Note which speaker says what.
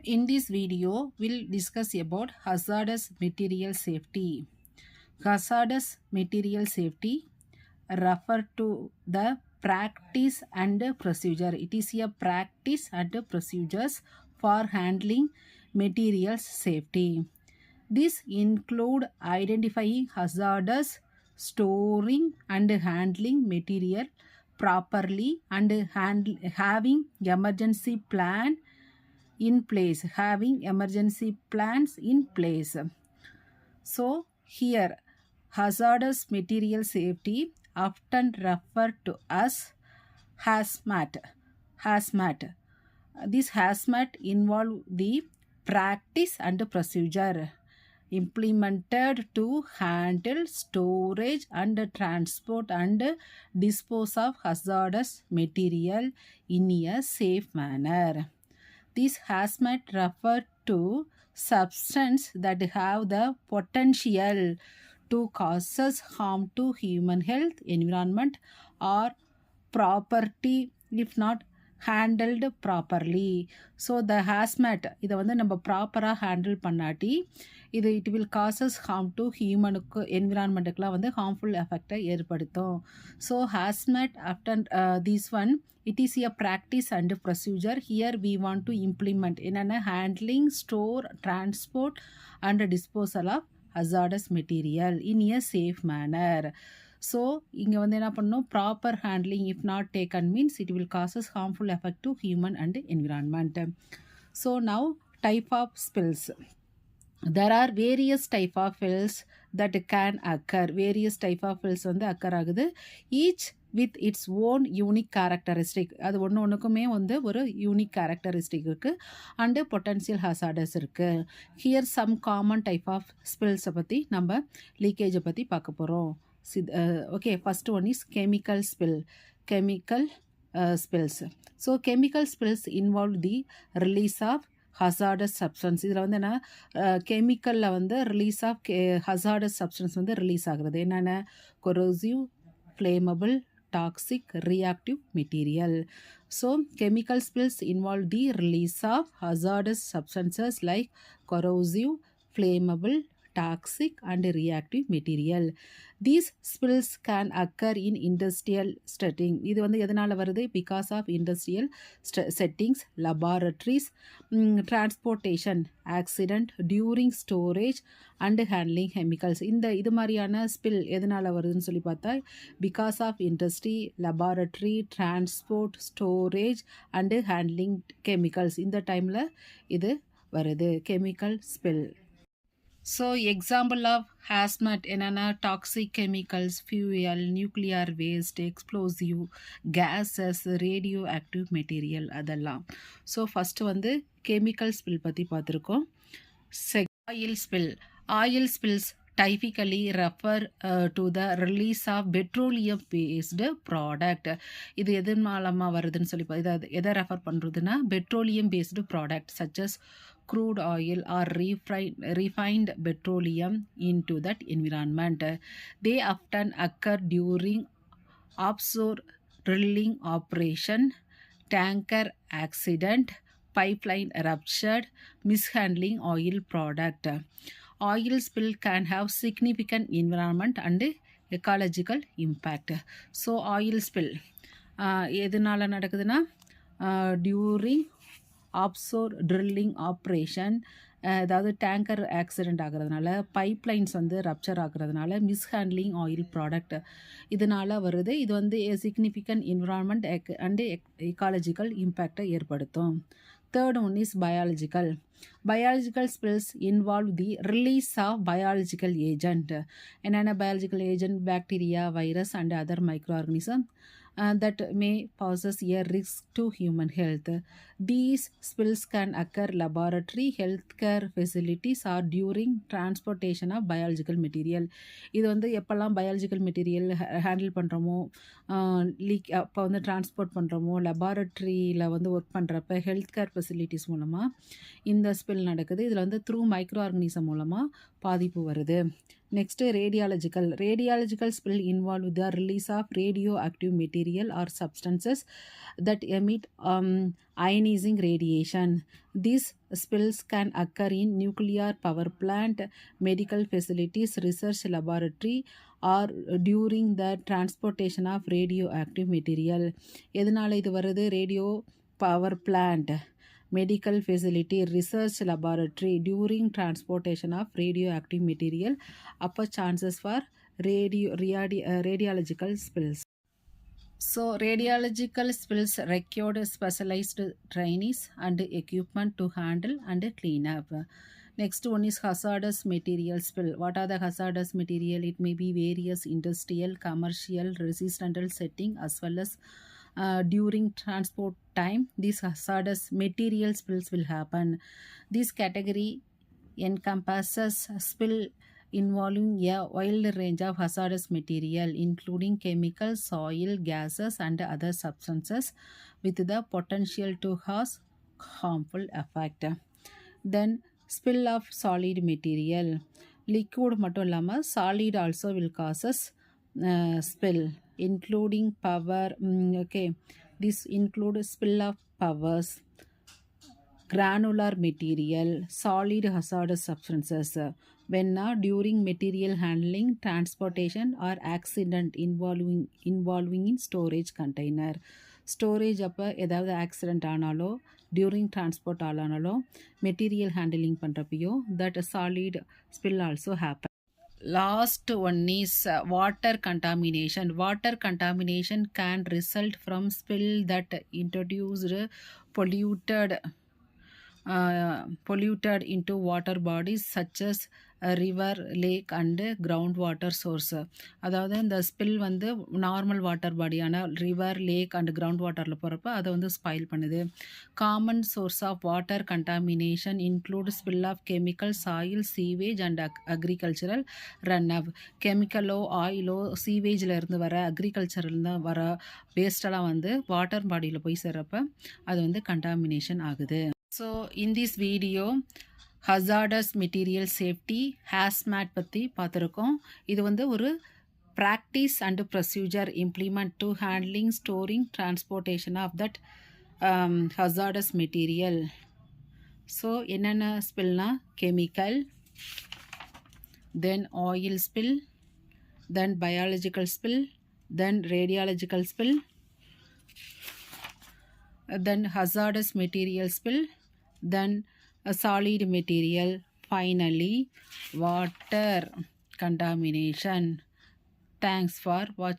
Speaker 1: In this video, we'll discuss about hazardous material safety. Hazardous material safety refer to the practice and procedure. It is a practice and procedures for handling materials safety. This include identifying hazardous, storing and handling material properly, and having emergency plan in place, having emergency plans in place. So here hazardous material safety often referred to as hazmat. Hazmat. This hazmat involve the practice and procedure implemented to handle, storage and transport and dispose of hazardous material in a safe manner. This hazmat refer to substance that have the potential to cause harm to human health, environment or property if not handled properly. So the hazmat இதை வந்து நம்ம ப்ராப்பராக handle பண்ணாட்டி இது it will causes harm to ஹியூமனுக்கு என்விரான்மெண்ட்டுக்கெலாம் வந்து harmful எஃபெக்டை ஏற்படுத்தும். So hazmat after this one it is a practice and procedure. Here we want to implement என்னென்ன handling, store, transport and disposal of hazardous material in a safe manner. So இங்கே வந்து என்ன பண்ணணும், proper handling if not taken means it will causes harmful effect to human and environment. So now type of spills. There are various type of spills that can occur. Various type of spills வந்து occur ஆகுது. Each with its own unique characteristic. அது ஒன்றுக்குமே வந்து ஒரு unique characteristic இருக்குது and potential hazardous இருக்குது. Here some common type of ஸ்பில்ஸை பற்றி நம்ம லீக்கேஜை பற்றி பார்க்க போகிறோம். Okay, first one is chemical spill. Chemical spills. So chemical spills involve the release of hazardous substance. இதில் வந்து என்ன, கெமிக்கலில் வந்து ரிலீஸ் ஆஃப் hazardous substance வந்து ரிலீஸ் ஆகுறது. என்னென்ன, corrosive, flammable, toxic, reactive material. So chemical spills involve the release of hazardous substances like corrosive, flammable, toxic and reactive material. These spills can occur in industrial setting. இது வந்து எதனால் வருது, because of industrial settings, laboratories, transportation, accident, during storage and handling chemicals. இது மாதிரியான spill எதனால் வருதுன்னு சொல்லி பார்த்தா because of industry, laboratory, transport, storage and handling chemicals. இந்த டைமில் இது வருது chemical spill. So example of hazmat என்னென்னா toxic chemicals, fuel, nuclear waste, explosive gases, radioactive material அதெல்லாம். ஸோ ஃபஸ்ட்டு வந்து chemical spill பற்றி பார்த்துருக்கோம். Oil spill. Oil spills typically refer to the release of petroleum based product. இது எது மூலமாக வருதுன்னு சொல்லி எதை ரெஃபர் பண்ணுறதுன்னா petroleum based product such as crude oil or refined petroleum into that environment. They often occur during offshore drilling operation, tanker accident, pipeline rupture, mishandling oil product. Oil spill can have significant environment and ecological impact. So oil spill எதனால நடக்குதுன்னா during offshore drilling operation, அதாவது tanker accident ஆகிறதுனால, pipelines வந்து rupture ஆகிறதுனால, mishandling oil product இதனால் வருது. இது வந்து சிக்னிஃபிகண்ட் என்விரான்மெண்ட் அண்டு எக்காலஜிக்கல் இம்பேக்டை ஏற்படுத்தும். Third one is biological. Biological spills involve the release of biological agent. என்னென்ன biological agent, bacteria, virus and other micro organism that may poses a risk to human health. These spills can occur laboratory, healthcare facilities or during transportation of biological material. இது வந்து எப்போல்லாம் biological material handle பண்ணுறோமோ, league அப்போ வந்து transport பண்ணுறோமோ, லெபார்ட்ரியில் வந்து work பண்ணுறப்ப health care facilities மூலமாக இந்த ஸ்பில் நடக்குது. இதில் வந்து த்ரூ மைக்ரோ ஆர்கனிசம் மூலமாக பாதிப்பு வருது. Next, radiological. Radiological spill involve the release of radioactive material or substances that emit ionizing radiation. These spills can occur in nuclear power plant, medical facilities, research laboratory, or during the transportation of radioactive material. எதனால இது வருது? Radio power plant, medical facility, research laboratory, during transportation of radioactive material, upper chances for radiological spills. So radiological spills required specialized trainees and equipment to handle and clean up. Next one is hazardous material spill. What are the hazardous material? It may be various industrial, commercial, residential setting as well as during transport time. These hazardous material spills will happen. This category encompasses spill involving a wide range of hazardous material including chemicals, soil, gases and other substances with the potential to cause harmful effect. Then spill of solid material. Liquid மட்டும் இல்லாமல் solid also will causes spill including power. Okay, this include spill of powers, granular material, solid hazardous substances when during material handling, transportation or accident involving in storage container. Storage அப்போ ஏதாவது accident ஆனாலோ during transport ஆனாலோ material handling பண்ணுறப்பையோ that solid spill also happen. Last one is water contamination. Water contamination can result from spill that introduced polluted into water bodies such as a river, lake and groundwater source. அதாவது இந்த spill வந்து normal water பாடியான river, lake and ground வாட்டரில் போகிறப்ப அதை வந்து spoil பண்ணுது. Common source of water contamination include spill of chemical, soil, sewage and agricultural run up. கெமிக்கலோ, ஆயிலோ, சீவேஜில் இருந்து வர, அக்ரிகல்ச்சரில் வர வேஸ்டெல்லாம் வந்து வாட்டர் பாடியில் போய் சேர்றப்ப அது வந்து கண்டாமினேஷன் ஆகுது. So in this video hazardous material safety hazmat பற்றி பார்த்துருக்கோம். இது வந்து ஒரு practice and procedure implement to handling, storing, transportation of that hazardous material. So என்னென்ன ஸ்பில்னா chemical, then oil spill, then biological spill, then radiological spill, then hazardous material spill, then a solid material, finally water contamination. Thanks for watching.